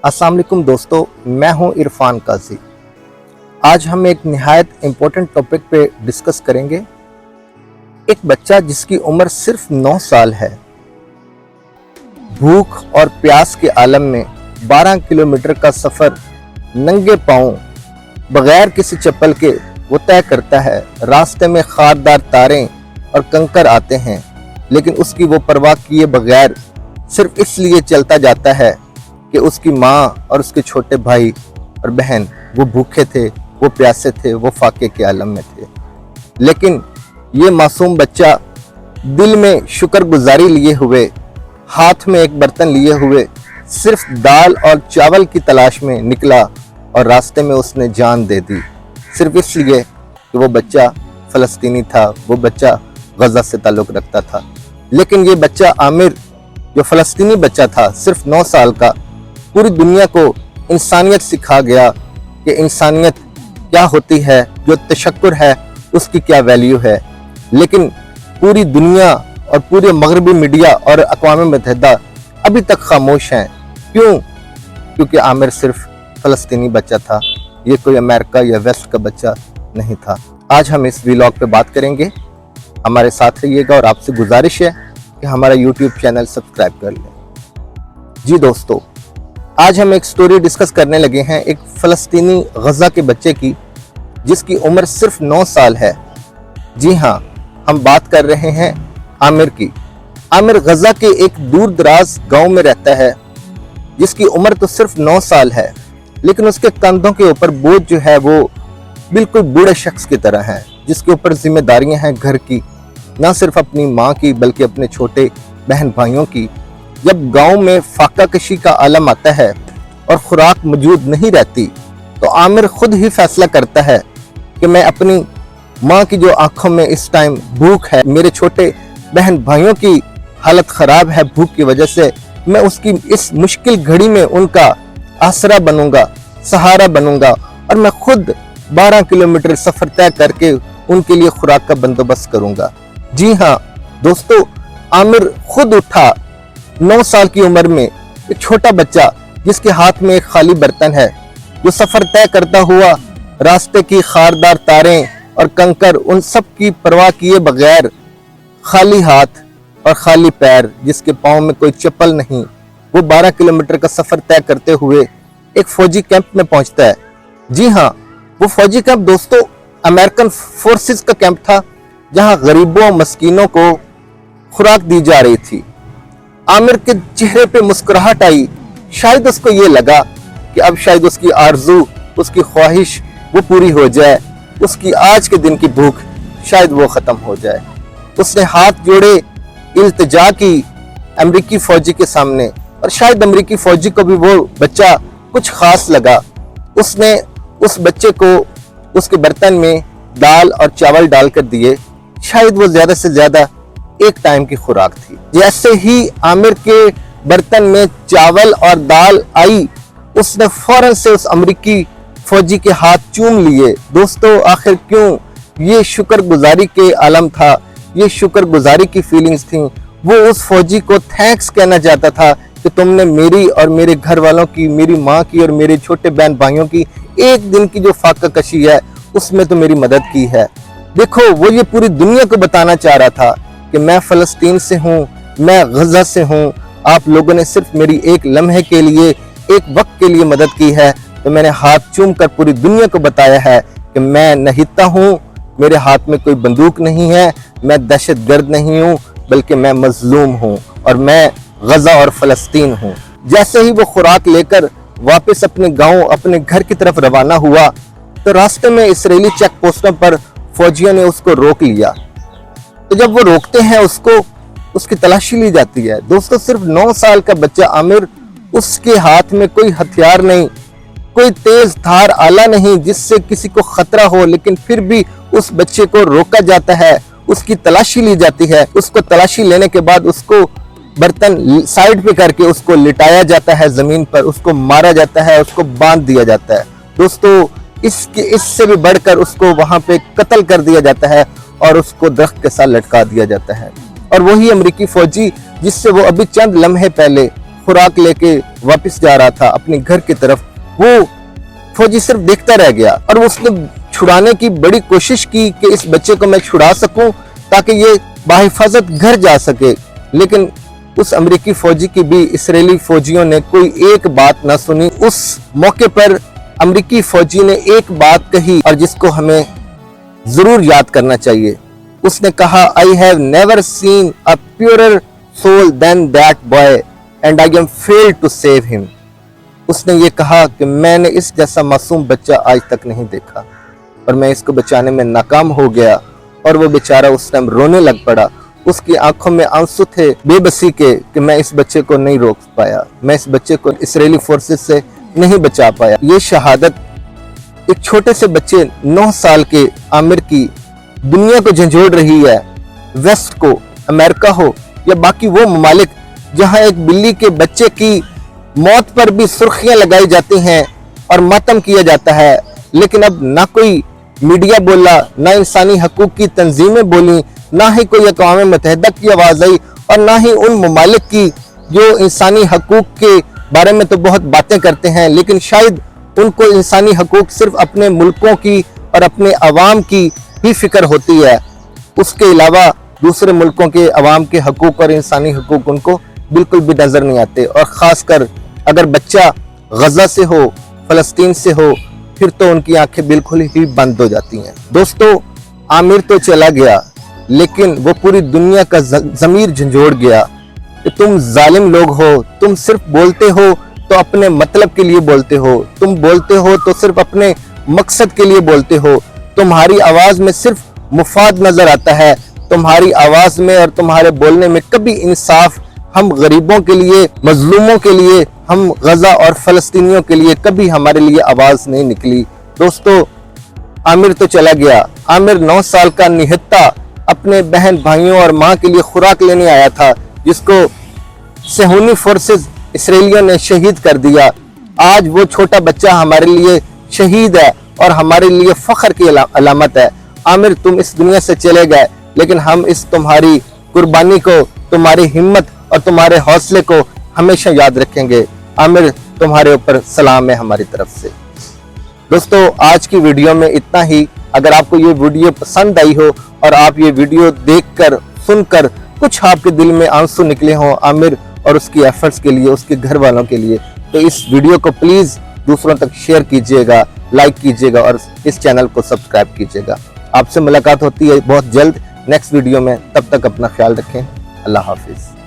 अस्सलाम वालेकुम दोस्तों, मैं हूं इरफान काजी। आज हम एक निहायत इम्पोर्टेंट टॉपिक पे डिस्कस करेंगे। एक बच्चा जिसकी उम्र सिर्फ 9 साल है, भूख और प्यास के आलम में 12 किलोमीटर का सफ़र नंगे पांव बगैर किसी चप्पल के वो तय करता है। रास्ते में खारदार तारें और कंकर आते हैं, लेकिन उसकी वो परवाह किए बगैर सिर्फ इसलिए चलता जाता है कि उसकी माँ और उसके छोटे भाई और बहन वो भूखे थे, वो प्यासे थे, वो फाके के आलम में थे। लेकिन ये मासूम बच्चा दिल में शुक्रगुजारी लिए हुए, हाथ में एक बर्तन लिए हुए, सिर्फ दाल और चावल की तलाश में निकला और रास्ते में उसने जान दे दी, सिर्फ इसलिए कि वो बच्चा फ़लस्तीनी था, वो बच्चा गज़ा से ताल्लुक़ रखता था। लेकिन ये बच्चा आमिर जो फ़लस्तीनी बच्चा था, सिर्फ 9 साल का, पूरी दुनिया को इंसानियत सिखा गया कि इंसानियत क्या होती है, जो तशक्कुर है उसकी क्या वैल्यू है। लेकिन पूरी दुनिया और पूरे मगरबी मीडिया और अक़वाम मुत्तहिदा अभी तक खामोश हैं। क्यों? क्योंकि आमिर सिर्फ फ़लस्तीनी बच्चा था, ये कोई अमेरिका या वेस्ट का बच्चा नहीं था। आज हम इस व्लॉग पे बात करेंगे, हमारे साथ रहिएगा और आपसे गुजारिश है कि हमारा यूट्यूब चैनल सब्सक्राइब कर लें। जी दोस्तों, आज हम एक स्टोरी डिस्कस करने लगे हैं एक फ़लस्तीनी गज़ा के बच्चे की जिसकी उम्र सिर्फ 9 साल है। जी हाँ, हम बात कर रहे हैं आमिर की। आमिर गज़ा के एक दूर दराज गाँव में रहता है, जिसकी उम्र तो सिर्फ 9 साल है, लेकिन उसके कंधों के ऊपर बोझ जो है वो बिल्कुल बूढ़े शख्स की तरह है, जिसके ऊपर जिम्मेदारियां हैं घर की, ना सिर्फ अपनी माँ की बल्कि अपने छोटे बहन भाइयों की। जब गांव में फाका कशी का आलम आता है और खुराक मौजूद नहीं रहती, तो आमिर खुद ही फैसला करता है कि मैं अपनी माँ की जो आंखों में इस टाइम भूख है, मेरे छोटे बहन भाइयों की हालत ख़राब है भूख की वजह से, मैं उसकी इस मुश्किल घड़ी में उनका आसरा बनूंगा, सहारा बनूंगा और मैं खुद 12 किलोमीटर सफ़र तय करके उनके लिए खुराक का बंदोबस्त करूंगा। जी हाँ दोस्तों, आमिर खुद उठा 9 साल की उम्र में, एक छोटा बच्चा जिसके हाथ में एक खाली बर्तन है, जो सफ़र तय करता हुआ रास्ते की खारदार तारें और कंकर उन सब की परवाह किए बगैर खाली हाथ और खाली पैर, जिसके पाँव में कोई चप्पल नहीं, वो 12 किलोमीटर का सफ़र तय करते हुए एक फौजी कैंप में पहुंचता है। जी हाँ, वो फौजी कैंप दोस्तों अमेरिकन फोर्सेस का कैंप था, जहां गरीबों मस्कीनों को खुराक दी जा रही थी। आमिर के चेहरे पे मुस्कुराहट आई। शायद उसको ये लगा कि अब शायद उसकी आरजू, उसकी ख्वाहिश वो पूरी हो जाए, उसकी आज के दिन की भूख शायद वो ख़त्म हो जाए। उसने हाथ जोड़े, इल्तिजा की अमरीकी फ़ौजी के सामने, और शायद अमरीकी फ़ौजी को भी वो बच्चा कुछ ख़ास लगा। उसने उस बच्चे को उसके बर्तन में दाल और चावल डालकर दिए। शायद वो ज़्यादा से ज़्यादा एक टाइम की खुराक थी। जैसे ही आमिर के बर्तन में चावल और दाल आई, उसने फौरन से उस अमरीकी फौजी के हाथ चूम लिए। दोस्तों, आखिर क्यों? ये शुक्रगुजारी के आलम था, ये शुक्रगुजारी की फीलिंग्स थी। वो उस फौजी को थैंक्स कहना चाहता था कि तुमने मेरी और मेरे घर वालों की, मेरी माँ की और मेरे छोटे बहन भाइयों की एक दिन की जो फाका कशी है उसमें तो मेरी मदद की है। देखो, वो ये पूरी दुनिया को बताना चाह रहा था कि मैं फ़लस्तीन से हूँ, मैं गज़ा से हूँ। आप लोगों ने सिर्फ मेरी एक लम्हे के लिए, एक वक्त के लिए मदद की है, तो मैंने हाथ चूम कर पूरी दुनिया को बताया है कि मैं नहिता हूँ, मेरे हाथ में कोई बंदूक नहीं है, मैं दहशतगर्द नहीं हूँ, बल्कि मैं मजलूम हूँ और मैं गज़ा और फ़लस्तीन हूँ। जैसे ही वो खुराक लेकर वापस अपने गाँव, अपने घर की तरफ रवाना हुआ, तो रास्ते में इसराइली चेक पोस्टों पर फौजियों ने उसको रोक लिया। तो जब वो रोकते हैं उसको, उसकी तलाशी ली जाती है। दोस्तों, सिर्फ 9 साल का बच्चा आमिर, उसके हाथ में कोई हथियार नहीं, कोई तेज धार आला नहीं जिससे किसी को खतरा हो, लेकिन फिर भी उस बच्चे को रोका जाता है, उसकी तलाशी ली जाती है। उसको तलाशी लेने के बाद उसको बर्तन साइड पे करके उसको लिटाया जाता है जमीन पर, उसको मारा जाता है, उसको बांध दिया जाता है। दोस्तों, इससे भी बढ़कर उसको वहां पे कत्ल कर दिया जाता है और उसको दरख्त के साथ लटका दिया जाता है। और वही अमेरिकी फौजी जिससे वो अभी चंद लम्हे पहले खुराक लेके वापस जा रहा था अपने घर की तरफ, वो फौजी सिर्फ देखता रह गया और उसने छुड़ाने की बड़ी कोशिश की कि इस बच्चे को मैं छुड़ा सकूं ताकि ये बाहिफाजत घर जा सके। लेकिन उस अमेरिकी फौजी की भी इजरायली फौजियों ने कोई एक बात ना सुनी। उस मौके पर अमेरिकी फौजी ने एक बात कही और जिसको हमें जरूर याद करना चाहिए। उसने कहा, I have never seen a purer soul than that boy and I am failed to save him. उसने ये कहा कि मैंने इस जैसा मासूम बच्चा आज तक नहीं देखा और मैं इसको बचाने में नाकाम हो गया। और वो बेचारा उस टाइम रोने लग पड़ा। उसकी आंखों में आंसू थे बेबसी के कि मैं इस बच्चे को नहीं रोक पाया, मैं इस बच्चे को इजरायली फोर्सेस से नहीं बचा पाया। ये शहादत एक छोटे से बच्चे 9 साल के आमिर की दुनिया को झंझोड़ रही है। वेस्ट को, अमेरिका हो या बाकी वो ममालिक जहां एक बिल्ली के बच्चे की मौत पर भी सुर्खियां लगाई जाती हैं और मातम किया जाता है, लेकिन अब ना कोई मीडिया बोला, ना इंसानी हकूक की तंजीमें बोली, ना ही कोई अक़वाम मुत्तहिदा की आवाज़ आई और ना ही उन ममालिक की जो इंसानी हकूक के बारे में तो बहुत बातें करते हैं, लेकिन शायद उनको इंसानी हकूक सिर्फ अपने मुल्कों की और अपने अवाम की ही फिक्र होती है। उसके अलावा दूसरे मुल्कों के अवाम के हकूक और इंसानी हकूक उनको बिल्कुल भी नजर नहीं आते। और ख़ासकर अगर बच्चा गजा से हो, फ़लस्तीन से हो, फिर तो उनकी आंखें बिल्कुल ही बंद हो जाती हैं। दोस्तों, आमिर तो चला गया लेकिन वो पूरी दुनिया का ज़मीर झंझोड़ गया कि तुम जालिम लोग हो, तुम सिर्फ बोलते हो तो अपने मतलब के लिए बोलते हो, तुम बोलते हो तो सिर्फ अपने मकसद के लिए बोलते हो, तुम्हारी आवाज़ में सिर्फ मुफाद नजर आता है, तुम्हारी आवाज़ में और तुम्हारे बोलने में कभी इंसाफ, हम गरीबों के लिए, मजलूमों के लिए, हम गजा और फ़लस्तीनियों के लिए कभी हमारे लिए आवाज़ नहीं निकली। दोस्तों, आमिर तो चला गया। आमिर 9 साल का निहत्ता अपने बहन भाइयों और माँ के लिए खुराक लेने आया था, जिसको सेहूनी फोर्सेस इसराइलियों ने शहीद कर दिया। आज वो छोटा बच्चा हमारे लिए शहीद है और हमारे लिए फख्र की अलामत है। आमिर, तुम इस दुनिया से चले गए, लेकिन हम इस तुम्हारी कुर्बानी को, तुम्हारी हिम्मत और तुम्हारे हौसले को हमेशा याद रखेंगे। आमिर, तुम्हारे ऊपर सलाम है हमारी तरफ से। दोस्तों, आज की वीडियो में इतना ही। अगर आपको ये वीडियो पसंद आई हो और आप ये वीडियो देखकर, सुनकर कुछ आपके दिल में आंसू निकले हों आमिर और उसकी एफर्ट्स के लिए, उसके घर वालों के लिए, तो इस वीडियो को प्लीज दूसरों तक शेयर कीजिएगा, लाइक कीजिएगा और इस चैनल को सब्सक्राइब कीजिएगा। आपसे मुलाकात होती है बहुत जल्द नेक्स्ट वीडियो में। तब तक अपना ख्याल रखें। अल्लाह हाफिज।